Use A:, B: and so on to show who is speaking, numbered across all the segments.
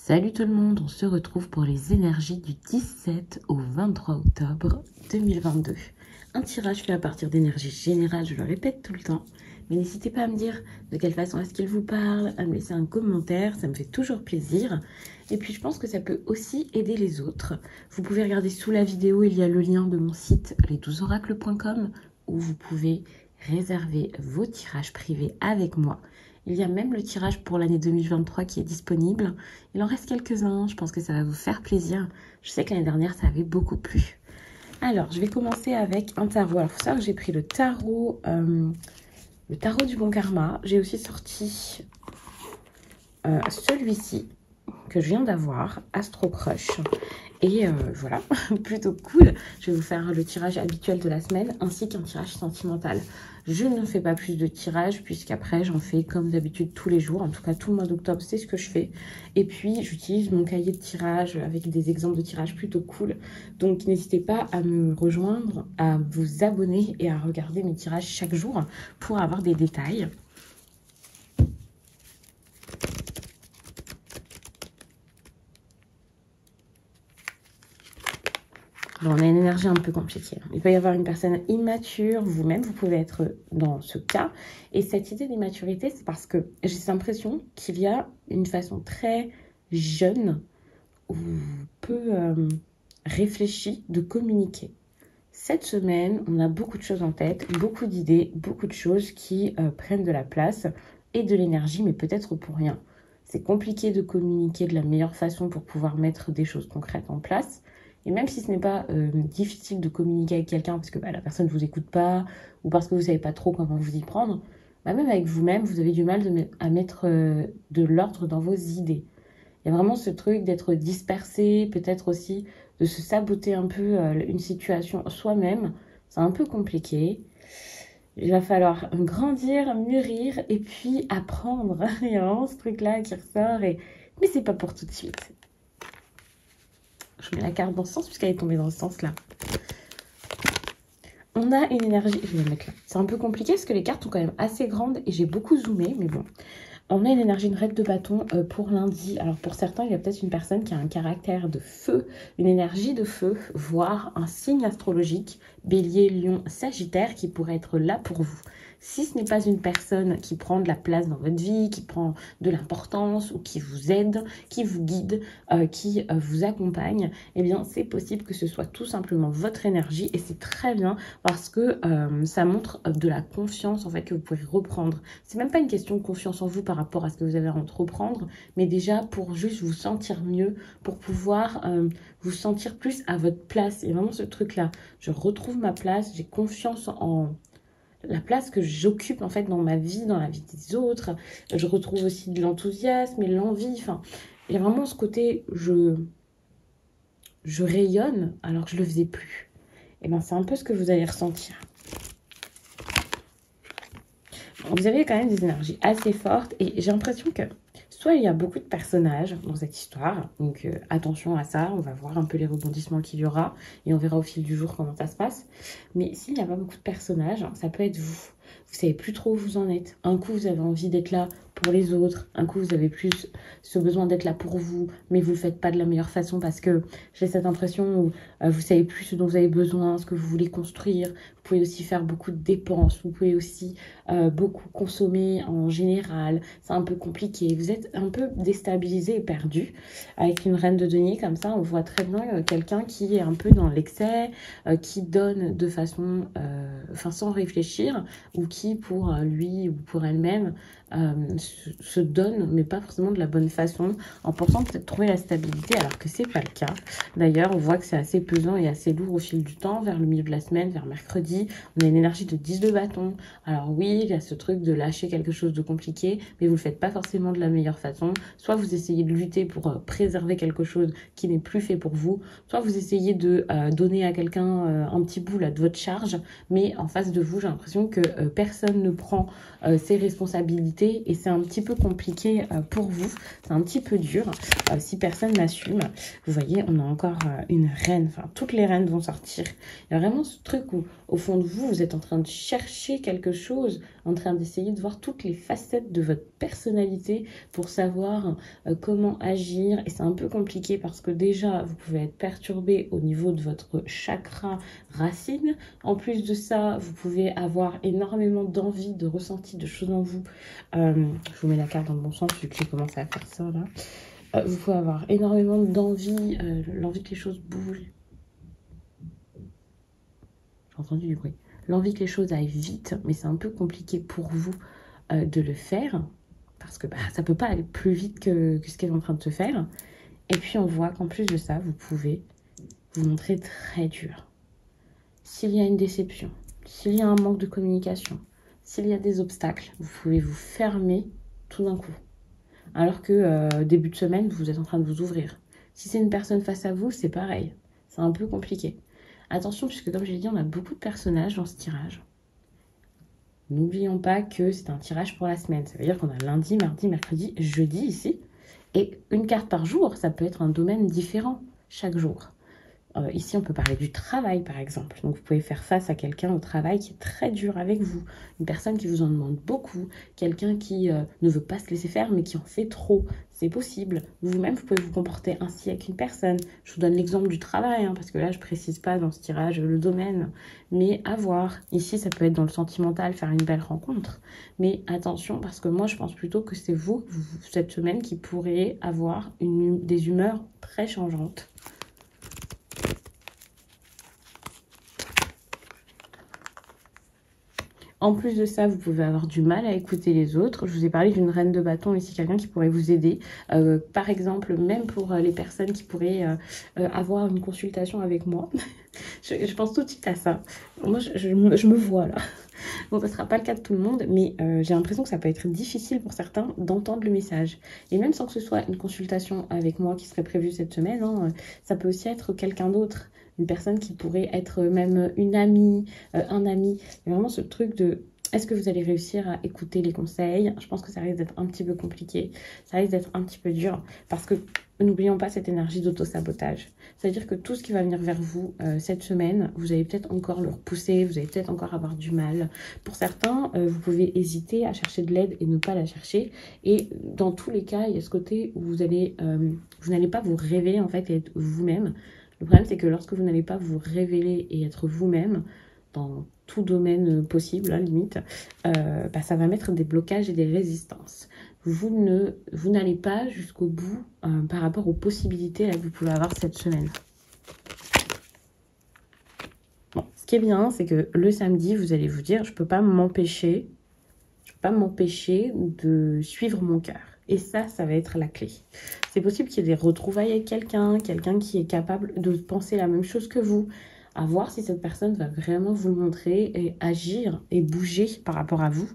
A: Salut tout le monde, on se retrouve pour les énergies du 17 au 23 octobre 2022. Un tirage fait à partir d'énergie générale, je le répète tout le temps. Mais n'hésitez pas à me dire de quelle façon est-ce qu'il vous parle, à me laisser un commentaire, ça me fait toujours plaisir. Et puis je pense que ça peut aussi aider les autres. Vous pouvez regarder sous la vidéo, il y a le lien de mon site les12oracles.com où vous pouvez réserver vos tirages privés avec moi. Il y a même le tirage pour l'année 2023 qui est disponible. Il en reste quelques-uns, je pense que ça va vous faire plaisir. Je sais que l'année dernière, ça avait beaucoup plu. Alors, je vais commencer avec un tarot. Alors, il faut savoir que j'ai pris le tarot du bon karma. J'ai aussi sorti celui-ci que je viens d'avoir, Astro Crush. Et voilà, plutôt cool. Je vais vous faire le tirage habituel de la semaine ainsi qu'un tirage sentimental. Je ne fais pas plus de tirages puisqu'après j'en fais comme d'habitude tous les jours. En tout cas, tout le mois d'octobre, c'est ce que je fais. Et puis, j'utilise mon cahier de tirage avec des exemples de tirages plutôt cool. Donc, n'hésitez pas à me rejoindre, à vous abonner et à regarder mes tirages chaque jour pour avoir des détails. Bon, on a une énergie un peu compliquée. Il peut y avoir une personne immature, vous-même, vous pouvez être dans ce cas. Et cette idée d'immaturité, c'est parce que j'ai cette impression qu'il y a une façon très jeune ou peu réfléchie de communiquer. Cette semaine, on a beaucoup de choses en tête, beaucoup d'idées, beaucoup de choses qui prennent de la place et de l'énergie, mais peut-être pour rien. C'est compliqué de communiquer de la meilleure façon pour pouvoir mettre des choses concrètes en place. Et même si ce n'est pas difficile de communiquer avec quelqu'un parce que la personne ne vous écoute pas ou parce que vous ne savez pas trop comment vous y prendre, même avec vous-même, vous avez du mal à mettre de l'ordre dans vos idées. Il y a vraiment ce truc d'être dispersé, peut-être aussi de se saboter un peu une situation soi-même. C'est un peu compliqué. Il va falloir grandir, mûrir et puis apprendre. Il y a vraiment ce truc-là qui ressort. Mais c'est pas pour tout de suite. Je mets la carte dans ce sens puisqu'elle est tombée dans ce sens-là. On a une énergie... Je vais la mettre là. C'est un peu compliqué parce que les cartes sont quand même assez grandes et j'ai beaucoup zoomé, mais bon. On a une énergie, une reine de bâton pour lundi. Alors pour certains, il y a peut-être une personne qui a un caractère de feu, une énergie de feu, voire un signe astrologique, bélier, lion, sagittaire, qui pourrait être là pour vous. Si ce n'est pas une personne qui prend de la place dans votre vie, qui prend de l'importance ou qui vous aide, qui vous guide, qui vous accompagne, eh bien c'est possible que ce soit tout simplement votre énergie et c'est très bien parce que ça montre de la confiance en fait que vous pouvez reprendre. C'est même pas une question de confiance en vous par rapport à ce que vous allez entreprendre, mais déjà pour juste vous sentir mieux, pour pouvoir vous sentir plus à votre place. Et vraiment ce truc-là, je retrouve ma place, j'ai confiance en la place que j'occupe en fait dans ma vie, dans la vie des autres. Je retrouve aussi de l'enthousiasme et l'envie. Enfin, il y a vraiment ce côté, je rayonne alors que je le faisais plus. Et bien, c'est un peu ce que vous allez ressentir. Vous avez quand même des énergies assez fortes et j'ai l'impression que soit il y a beaucoup de personnages dans cette histoire, donc attention à ça, on va voir un peu les rebondissements qu'il y aura et on verra au fil du jour comment ça se passe. Mais s'il n'y a pas beaucoup de personnages, ça peut être vous. Vous savez plus trop où vous en êtes. Un coup, vous avez envie d'être là pour les autres. Un coup, vous avez plus ce besoin d'être là pour vous, mais vous ne le faites pas de la meilleure façon parce que j'ai cette impression où vous savez plus ce dont vous avez besoin, ce que vous voulez construire. Vous pouvez aussi faire beaucoup de dépenses. Vous pouvez aussi beaucoup consommer en général. C'est un peu compliqué. Vous êtes un peu déstabilisé et perdu. Avec une reine de denier comme ça, on voit très bien quelqu'un qui est un peu dans l'excès, qui donne de façon, sans réfléchir, ou qui pour lui ou pour elle-même se donne, mais pas forcément de la bonne façon, en pensant peut-être trouver la stabilité, alors que c'est pas le cas. D'ailleurs, on voit que c'est assez pesant et assez lourd au fil du temps, vers le milieu de la semaine, vers mercredi. On a une énergie de 10 de bâton. Alors oui, il y a ce truc de lâcher quelque chose de compliqué, mais vous le faites pas forcément de la meilleure façon. Soit vous essayez de lutter pour préserver quelque chose qui n'est plus fait pour vous, soit vous essayez de donner à quelqu'un un petit bout là, de votre charge, mais en face de vous, j'ai l'impression que personne ne prend ses responsabilités et c'est un petit peu compliqué pour vous, c'est un petit peu dur si personne n'assume. Vous voyez, on a encore une reine, enfin toutes les reines vont sortir. Il y a vraiment ce truc où Au fond de vous, vous êtes en train de chercher quelque chose, en train d'essayer de voir toutes les facettes de votre personnalité pour savoir comment agir. Et c'est un peu compliqué parce que déjà, vous pouvez être perturbé au niveau de votre chakra racine. En plus de ça, vous pouvez avoir énormément d'envie, de ressenti, de choses en vous. Je vous mets la carte dans le bon sens vu que j'ai commencé à faire ça là. Vous pouvez avoir énormément d'envie, l'envie que les choses bougent. J'ai entendu du bruit. L'envie que les choses aillent vite, mais c'est un peu compliqué pour vous de le faire, parce que ça ne peut pas aller plus vite que ce qu'elle est en train de se faire. Et puis on voit qu'en plus de ça, vous pouvez vous montrer très dur. S'il y a une déception, s'il y a un manque de communication, s'il y a des obstacles, vous pouvez vous fermer tout d'un coup. Alors que début de semaine, vous êtes en train de vous ouvrir. Si c'est une personne face à vous, c'est pareil. C'est un peu compliqué. Attention, puisque comme je l'ai dit, on a beaucoup de personnages dans ce tirage. N'oublions pas que c'est un tirage pour la semaine. Ça veut dire qu'on a lundi, mardi, mercredi, jeudi ici. Et une carte par jour, ça peut être un domaine différent chaque jour. Ici, on peut parler du travail, par exemple. Donc, vous pouvez faire face à quelqu'un au travail qui est très dur avec vous. Une personne qui vous en demande beaucoup. Quelqu'un qui ne veut pas se laisser faire, mais qui en fait trop. C'est possible. Vous-même, vous pouvez vous comporter ainsi avec une personne. Je vous donne l'exemple du travail, hein, parce que là, je ne précise pas dans ce tirage le domaine. Mais à voir. Ici, ça peut être dans le sentimental, faire une belle rencontre. Mais attention, parce que moi, je pense plutôt que c'est vous, cette semaine, qui pourrez avoir des humeurs très changeantes. En plus de ça, vous pouvez avoir du mal à écouter les autres. Je vous ai parlé d'une reine de bâton ici, quelqu'un qui pourrait vous aider. Par exemple, même pour les personnes qui pourraient avoir une consultation avec moi. je pense tout de suite à ça. Moi, je me vois là. Bon, ça ne sera pas le cas de tout le monde, mais j'ai l'impression que ça peut être difficile pour certains d'entendre le message. Et même sans que ce soit une consultation avec moi qui serait prévue cette semaine, hein, ça peut aussi être quelqu'un d'autre. Une personne qui pourrait être même une amie, un ami. Il y a vraiment ce truc de... Est-ce que vous allez réussir à écouter les conseils? Je pense que ça risque d'être un petit peu compliqué. Ça risque d'être un petit peu dur. Parce que n'oublions pas cette énergie d'auto-sabotage. C'est-à-dire que tout ce qui va venir vers vous cette semaine, vous allez peut-être encore le repousser. Vous allez peut-être encore avoir du mal. Pour certains, vous pouvez hésiter à chercher de l'aide et ne pas la chercher. Et dans tous les cas, il y a ce côté où vous n'allez pas vous révéler en fait et être vous-même. Le problème, c'est que lorsque vous n'allez pas vous révéler et être vous-même, dans tout domaine possible, hein, limite, ça va mettre des blocages et des résistances. Vous n'allez pas jusqu'au bout par rapport aux possibilités là, que vous pouvez avoir cette semaine. Bon, ce qui est bien, c'est que le samedi, vous allez vous dire, je ne peux pas m'empêcher de suivre mon cœur. Et ça va être la clé. C'est possible qu'il y ait des retrouvailles avec quelqu'un qui est capable de penser la même chose que vous. À voir si cette personne va vraiment vous le montrer et agir et bouger par rapport à vous.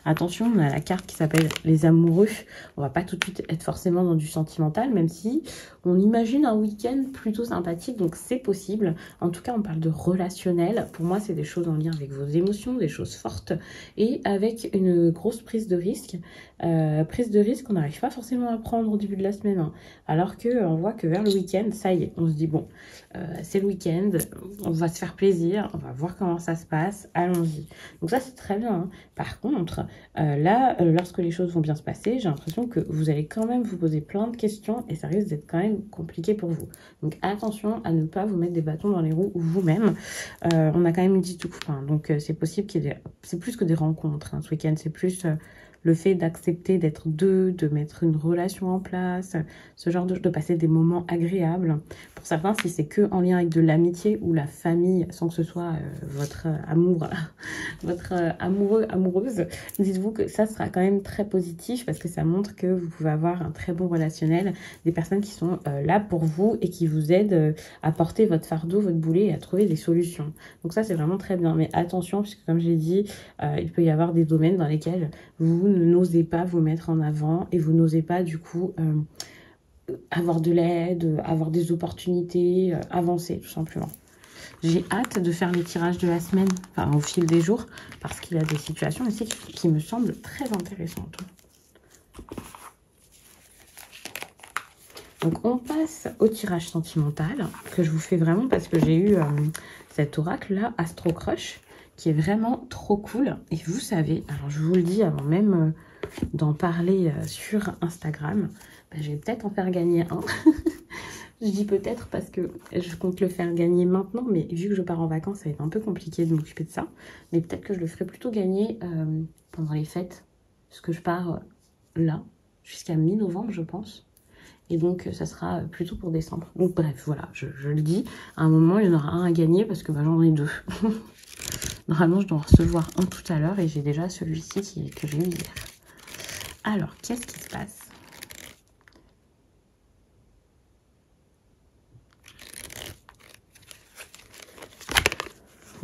A: Attention, on a la carte qui s'appelle les amoureux. On va pas tout de suite être forcément dans du sentimental, même si on imagine un week-end plutôt sympathique, donc c'est possible. En tout cas, on parle de relationnel. Pour moi, c'est des choses en lien avec vos émotions, des choses fortes et avec une grosse prise de risque. Prise de risque qu'on n'arrive pas forcément à prendre au début de la semaine. Hein. Alors qu'on voit que vers le week-end, ça y est, on se dit bon, c'est le week-end, on va se faire plaisir, on va voir comment ça se passe, allons-y. Donc ça, c'est très bien. Hein. Par contre, lorsque les choses vont bien se passer, j'ai l'impression que vous allez quand même vous poser plein de questions et ça risque d'être quand même compliqué pour vous. Donc attention à ne pas vous mettre des bâtons dans les roues vous-même. On a quand même dit tout coup. Hein. Donc c'est possible qu'il y ait c'est plus que des rencontres. Hein, ce week-end, c'est plus... le fait d'accepter d'être deux, de mettre une relation en place, ce genre de passer des moments agréables. Pour certains, si c'est que en lien avec de l'amitié ou la famille, sans que ce soit votre amour, votre amoureux, amoureuse, dites-vous que ça sera quand même très positif parce que ça montre que vous pouvez avoir un très bon relationnel, des personnes qui sont là pour vous et qui vous aident à porter votre fardeau, votre boulet et à trouver des solutions. Donc ça, c'est vraiment très bien. Mais attention, puisque comme j'ai dit, il peut y avoir des domaines dans lesquels vous n'osez pas vous mettre en avant et vous n'osez pas du coup avoir de l'aide, avoir des opportunités, avancer tout simplement. J'ai hâte de faire les tirages de la semaine, enfin au fil des jours, parce qu'il y a des situations ici qui me semblent très intéressantes. Donc on passe au tirage sentimental, que je vous fais vraiment parce que j'ai eu cet oracle là, Astro Crush. qui est vraiment trop cool. Et vous savez, alors je vous le dis avant même d'en parler sur Instagram, bah, je vais peut-être en faire gagner un. Je dis peut-être parce que je compte le faire gagner maintenant, mais vu que je pars en vacances, ça va être un peu compliqué de m'occuper de ça. Mais peut-être que je le ferai plutôt gagner pendant les fêtes, parce que je pars là, jusqu'à mi-novembre, je pense. Et donc, ça sera plutôt pour décembre. Donc, bref, voilà, je le dis. À un moment, il y en aura un à gagner parce que bah, j'en ai deux. Normalement, je dois en recevoir un tout à l'heure et j'ai déjà celui-ci que j'ai eu hier. Alors, qu'est-ce qui se passe?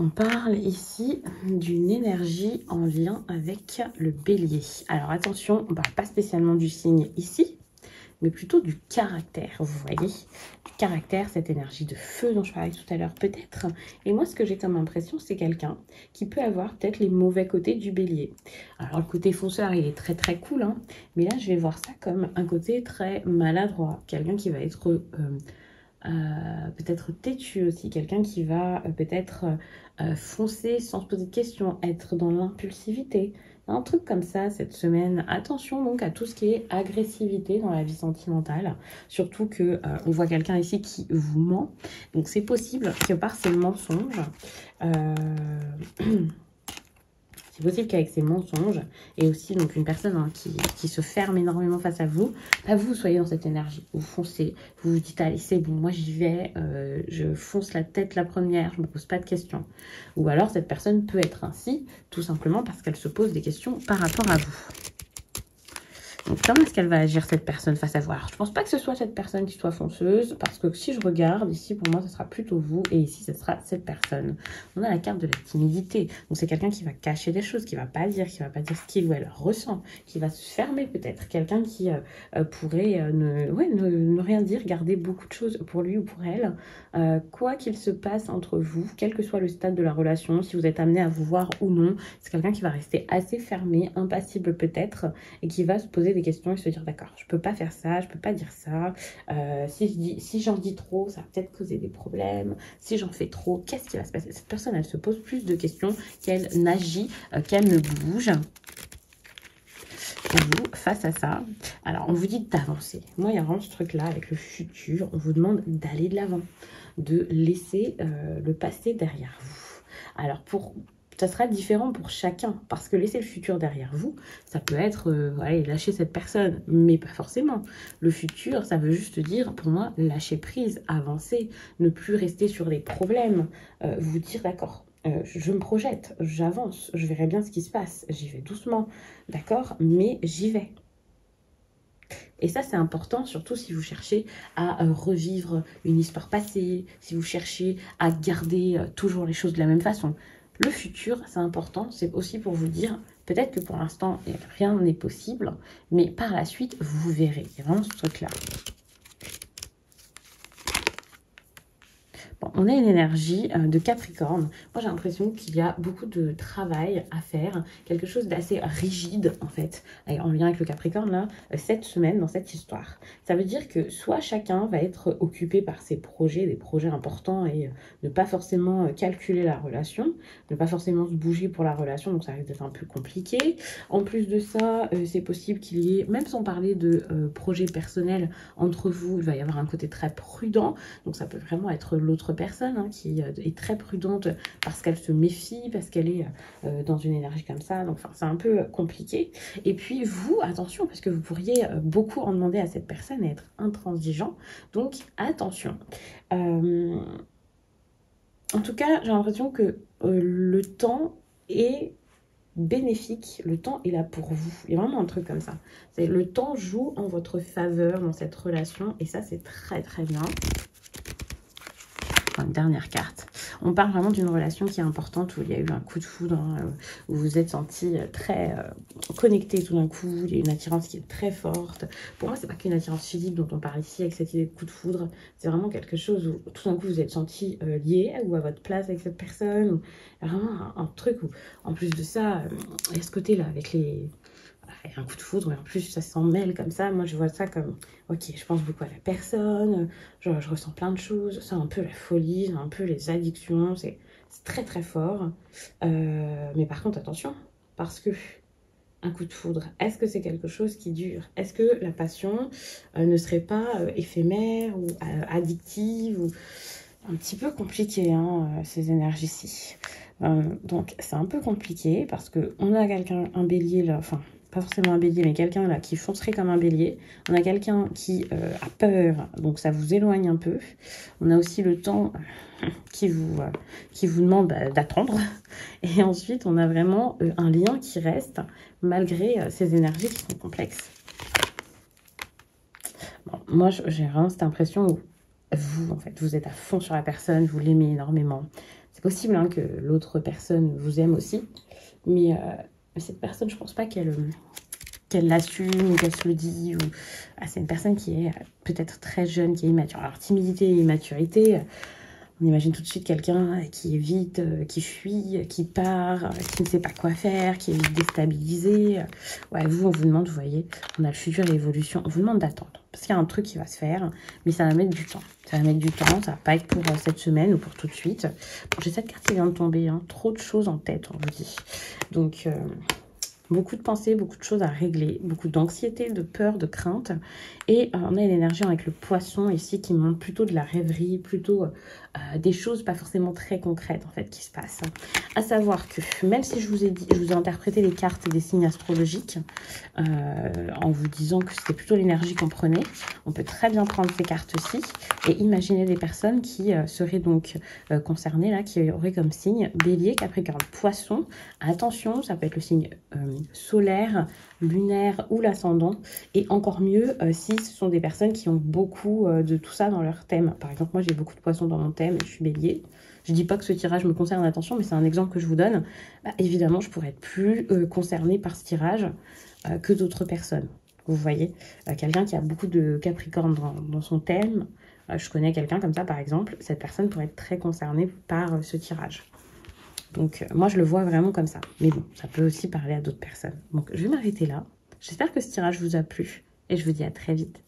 A: On parle ici d'une énergie en lien avec le bélier. Alors, attention, on ne parle pas spécialement du signe ici, mais plutôt du caractère, vous voyez. Du caractère, cette énergie de feu dont je parlais tout à l'heure, peut-être. Et moi, ce que j'ai comme impression, c'est quelqu'un qui peut avoir peut-être les mauvais côtés du bélier. Alors, le côté fonceur, il est très très cool, hein, mais là, je vais voir ça comme un côté très maladroit. Quelqu'un qui va être peut-être têtu aussi. Quelqu'un qui va peut-être foncer sans se poser de questions, être dans l'impulsivité. Un truc comme ça cette semaine. Attention donc à tout ce qui est agressivité dans la vie sentimentale. Surtout que on voit quelqu'un ici qui vous ment. Donc c'est possible que par ces mensonges, c'est possible qu'avec ces mensonges, et aussi donc une personne hein, qui se ferme énormément face à vous, bah, vous soyez dans cette énergie. Vous foncez, vous vous dites allez c'est bon, moi j'y vais, je fonce la tête la première, je ne me pose pas de questions. Ou alors cette personne peut être ainsi, tout simplement parce qu'elle se pose des questions par rapport à vous. Donc, comment est-ce qu'elle va agir, cette personne, face à vous? Alors, je ne pense pas que ce soit cette personne qui soit fonceuse, parce que si je regarde, ici, pour moi, ce sera plutôt vous, et ici, ce sera cette personne. On a la carte de la timidité. Donc, c'est quelqu'un qui va cacher des choses, qui ne va pas dire ce qu'il ou elle ressent, qui va se fermer peut-être. Quelqu'un qui pourrait ne rien dire, garder beaucoup de choses pour lui ou pour elle. Quoi qu'il se passe entre vous, quel que soit le stade de la relation, si vous êtes amené à vous voir ou non, c'est quelqu'un qui va rester assez fermé, impassible peut-être, et qui va se poser des questions et se dire d'accord, je peux pas faire ça, je peux pas dire ça, si j'en dis trop, ça va peut-être causer des problèmes, si j'en fais trop, qu'est-ce qui va se passer? Cette personne, elle se pose plus de questions qu'elle n'agit, qu'elle ne bouge. Et vous, face à ça, alors on vous dit d'avancer. Moi, il y a vraiment ce truc-là avec le futur, on vous demande d'aller de l'avant, de laisser le passé derrière vous. Alors ça sera différent pour chacun, parce que laisser le futur derrière vous, ça peut être, lâcher cette personne, mais pas forcément. Le futur, ça veut juste dire, pour moi, lâcher prise, avancer, ne plus rester sur les problèmes, vous dire, d'accord, je me projette, j'avance, je verrai bien ce qui se passe, j'y vais doucement, d'accord, mais j'y vais. Et ça, c'est important, surtout si vous cherchez à revivre une histoire passée, si vous cherchez à garder toujours les choses de la même façon. Le futur, c'est important, c'est aussi pour vous dire, peut-être que pour l'instant, rien n'est possible, mais par la suite, vous verrez. Il y a vraiment ce truc-là. Bon, on a une énergie de Capricorne. Moi, j'ai l'impression qu'il y a beaucoup de travail à faire, quelque chose d'assez rigide, en fait, en lien avec le Capricorne, là, cette semaine, dans cette histoire. Ça veut dire que soit chacun va être occupé par ses projets, des projets importants, et ne pas forcément calculer la relation, ne pas forcément se bouger pour la relation, donc ça risque d'être un peu compliqué. En plus de ça, c'est possible qu'il y ait, même sans parler de projets personnels entre vous, il va y avoir un côté très prudent, donc ça peut vraiment être l'autre personne hein, qui est très prudente parce qu'elle se méfie, parce qu'elle est dans une énergie comme ça, donc enfin, c'est un peu compliqué. Et puis vous, attention, parce que vous pourriez beaucoup en demander à cette personne et être intransigeant, donc attention. En tout cas, j'ai l'impression que le temps est bénéfique, le temps est là pour vous. Il y a vraiment un truc comme ça. Le temps joue en votre faveur dans cette relation et ça, c'est très très bien. Une dernière carte. On parle vraiment d'une relation qui est importante, où il y a eu un coup de foudre, hein, où vous vous êtes senti très connecté tout d'un coup, il y a une attirance qui est très forte. Pour moi, c'est pas qu'une attirance physique dont on parle ici avec cette idée de coup de foudre, c'est vraiment quelque chose où tout d'un coup vous êtes senti lié ou à votre place avec cette personne, ou vraiment un truc où, en plus de ça, il y a ce côté-là avec les... un coup de foudre, et en plus ça s'en mêle comme ça. Moi je vois ça comme, ok, je pense beaucoup à la personne, je ressens plein de choses, c'est un peu la folie, c'est un peu les addictions, c'est c'est très très fort. Mais par contre, attention, parce que un coup de foudre, est-ce que c'est quelque chose qui dure? Est-ce que la passion ne serait pas éphémère ou addictive ou un petit peu compliqué, hein, ces énergies-ci. Donc c'est un peu compliqué parce que on a quelqu'un, un bélier là, enfin pas forcément un bélier, mais quelqu'un là qui foncerait comme un bélier. On a quelqu'un qui a peur, donc ça vous éloigne un peu. On a aussi le temps qui vous demande d'attendre. Et ensuite, on a vraiment un lien qui reste malgré ces énergies qui sont complexes. Bon, moi, j'ai vraiment cette impression où vous, en fait, vous êtes à fond sur la personne, vous l'aimez énormément. C'est possible hein, que l'autre personne vous aime aussi, mais cette personne, je pense pas qu'elle l'assume ou qu'elle se le dit. Ou... Ah, c'est une personne qui est peut-être très jeune, qui est immature. Alors, timidité et immaturité, on imagine tout de suite quelqu'un qui est vite, qui fuit, qui part, qui ne sait pas quoi faire, qui est vite déstabilisé. Ouais, vous, on vous demande, vous voyez, on a le futur et l'évolution, on vous demande d'attendre. Parce qu'il y a un truc qui va se faire, mais ça va mettre du temps. Ça va mettre du temps, ça va pas être pour cette semaine ou pour tout de suite. Bon, j'ai cette carte qui vient de tomber, hein. Trop de choses en tête, on vous dit. Donc... beaucoup de pensées, beaucoup de choses à régler, beaucoup d'anxiété, de peur, de crainte. Et on a l'énergie avec le poisson ici qui montre plutôt de la rêverie, plutôt des choses pas forcément très concrètes en fait qui se passent. À savoir que même si je vous ai interprété les cartes des signes astrologiques en vous disant que c'était plutôt l'énergie qu'on prenait, on peut très bien prendre ces cartes-ci et imaginer des personnes qui seraient donc concernées là, qui auraient comme signe Bélier, Capricorne, Poisson. Attention, ça peut être le signe solaire, lunaire ou l'ascendant, et encore mieux si ce sont des personnes qui ont beaucoup de tout ça dans leur thème. Par exemple, moi j'ai beaucoup de poissons dans mon thème et je suis bélier. Je dis pas que ce tirage me concerne, attention, mais c'est un exemple que je vous donne. Bah, évidemment, je pourrais être plus concernée par ce tirage que d'autres personnes. Vous voyez, quelqu'un qui a beaucoup de Capricorne dans son thème, je connais quelqu'un comme ça par exemple, cette personne pourrait être très concernée par ce tirage. Donc, moi, je le vois vraiment comme ça. Mais bon, ça peut aussi parler à d'autres personnes. Donc, je vais m'arrêter là. J'espère que ce tirage vous a plu. Et je vous dis à très vite.